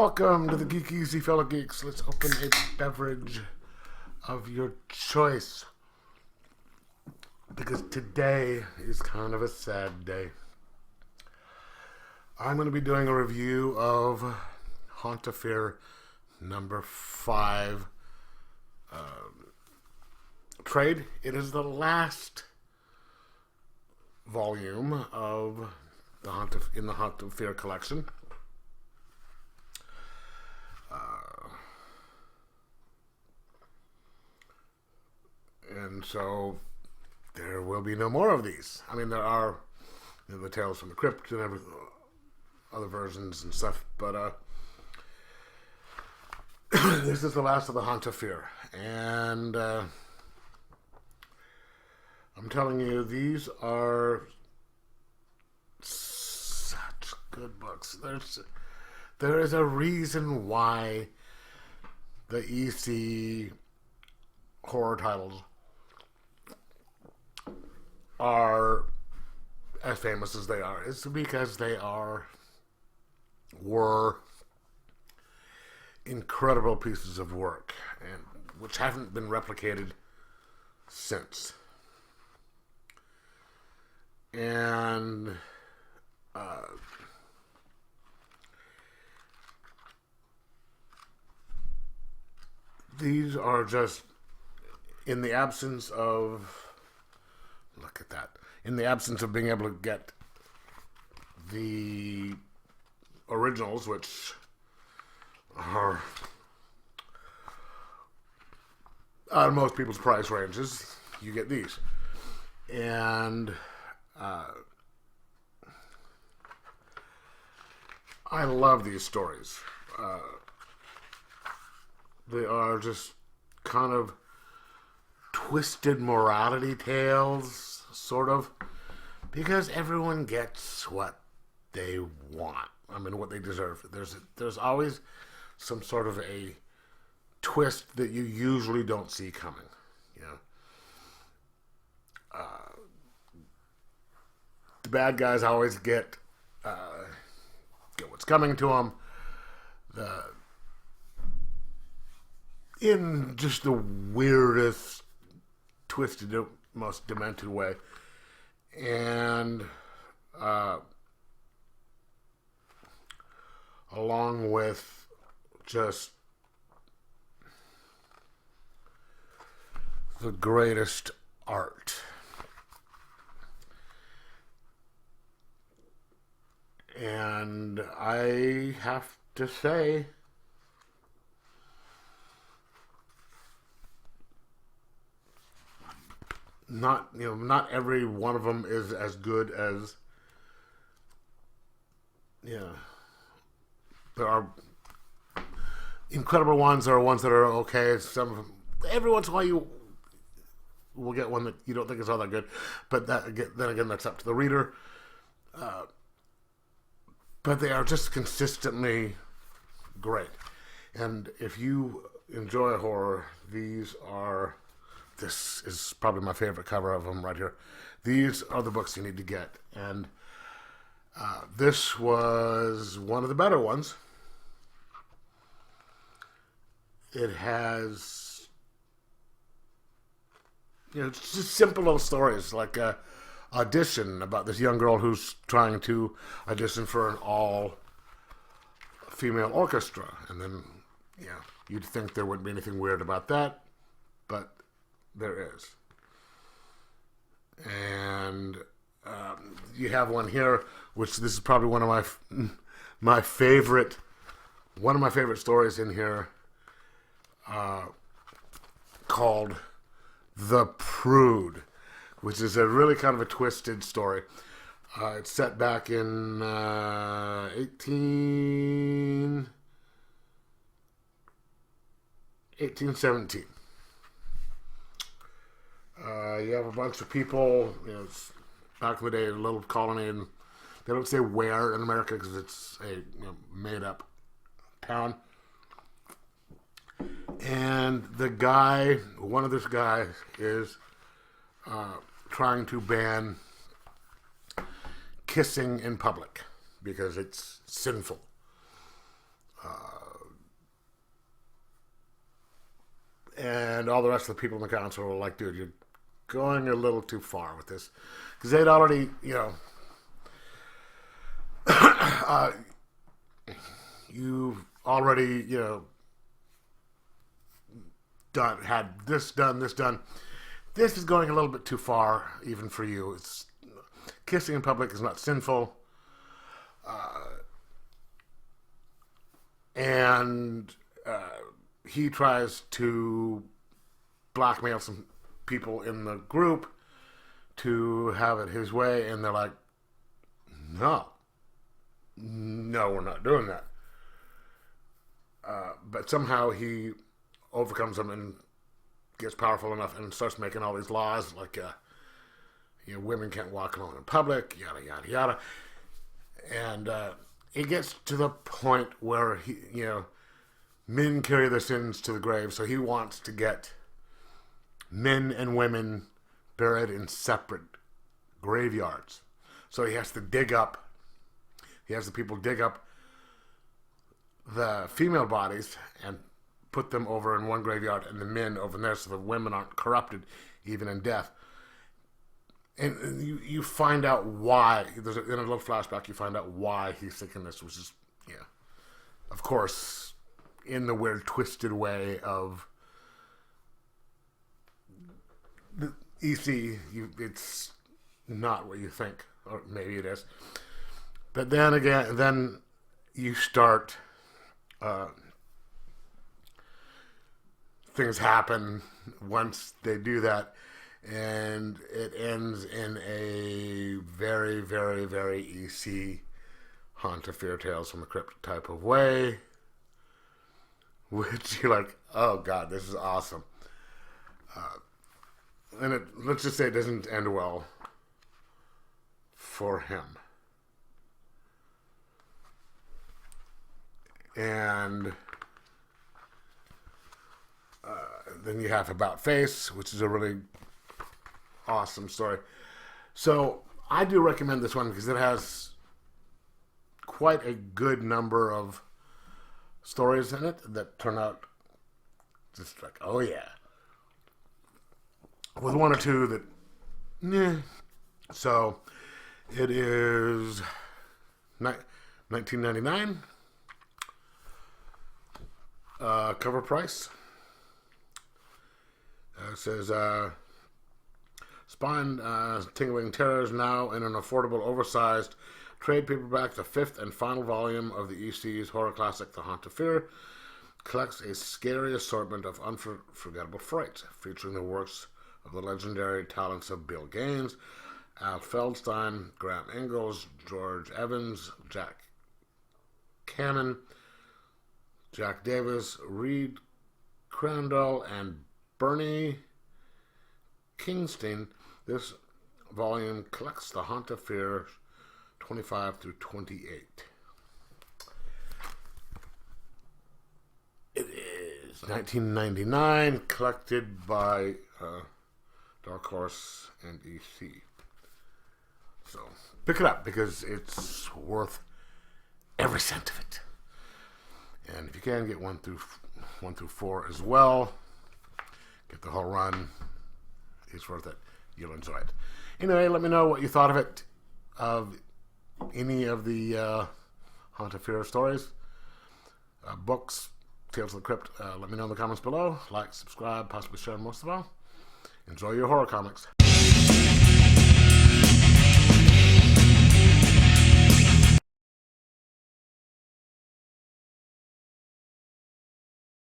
Welcome to the Geek Easy, fellow geeks. Let's open a beverage of your choice. Because today is kind of a sad day. I'm going to be doing a review of Haunt of Fear number 5 trade. It is the last volume of the Haunt of Fear collection. And so there will be no more of these. I mean, there are the Tales from the Crypt and other versions and stuff, but this is the last of the Haunt of Fear. And I'm telling you, these are such good books. There is a reason why the EC horror titles are as famous as they are. It's because they were incredible pieces of work, and which haven't been replicated since. And these are just, in the absence of, look at that, in the absence of being able to get the originals, which are out of most people's price ranges, you get these. And I love these stories. They are just kind of twisted morality tales, sort of, because everyone gets what they want. I mean, what they deserve. There's always some sort of a twist that you usually don't see coming. You know, the bad guys always get what's coming to them. In just the weirdest, twisted, most demented way. And along with just the greatest art. And I have to say, not every one of them is as good as, there are incredible ones. There are ones that are okay. Some of them, every once in a while you will get one that you don't think is all that good, but then again that's up to the reader. But they are just consistently great. And if you enjoy horror, this is probably my favorite cover of them right here. These are the books you need to get. And this was one of the better ones. It has, it's just simple little stories, like a audition about this young girl who's trying to audition for an all-female orchestra. And then, you'd think there wouldn't be anything weird about that, but there is. And you have one here, which this is probably one of my favorite stories in here, called The Prude, which is a really kind of a twisted story. It's set back in 1817. You have a bunch of people, back in the day, a little colony, and they don't say where in America because it's a made-up town. And one of this guy is trying to ban kissing in public because it's sinful. And all the rest of the people in the council were like, dude, you're going a little too far with this. Because they'd already, you've already, had this done. This is going a little bit too far, even for you. It's kissing in public is not sinful. And he tries to blackmail some people in the group to have it his way, and they're like, no, we're not doing that. But somehow he overcomes them and gets powerful enough and starts making all these laws like, women can't walk alone in public, yada, yada, yada. And it gets to the point where men carry their sins to the grave, so he wants to get men and women buried in separate graveyards. So he has the people dig up the female bodies and put them over in one graveyard and the men over there, so the women aren't corrupted even in death. And you find out why. In a little flashback, you find out why he's thinking this, which is, of course, in the weird, twisted way of the EC. It's not what you think, or maybe it is. But then you start. Things happen once they do that, and it ends in a very, very, very EC Haunt of Fear Tales from the Crypt type of way, which you're like, oh god, this is awesome. And let's just say it doesn't end well for him. And then you have About Face, which is a really awesome story. So I do recommend this one because it has quite a good number of stories in it that turn out just like, oh yeah. With one or two that, meh. So it is $19.99. Cover price. It says, spine-tingling terrors now in an affordable, oversized trade paperback. The fifth and final volume of the EC's horror classic, The Haunt of Fear, collects a scary assortment of unforgettable frights, featuring the works of the legendary talents of Bill Gaines, Al Feldstein, Graham Ingalls, George Evans, Jack Cannon, Jack Davis, Reed Crandall, and Bernie Kingston. This volume collects The Haunt of Fear 25 through 28. It is $19.99, collected by Dark Horse and EC. So pick it up because it's worth every cent of it. And if you can, get 1 through 4 as well. Get the whole run. It's worth it. You'll enjoy it. Anyway, let me know what you thought of it, of any of the Haunt of Fear stories, books, Tales of the Crypt. Let me know in the comments below. Like, subscribe, possibly share most of all. Enjoy your horror comics.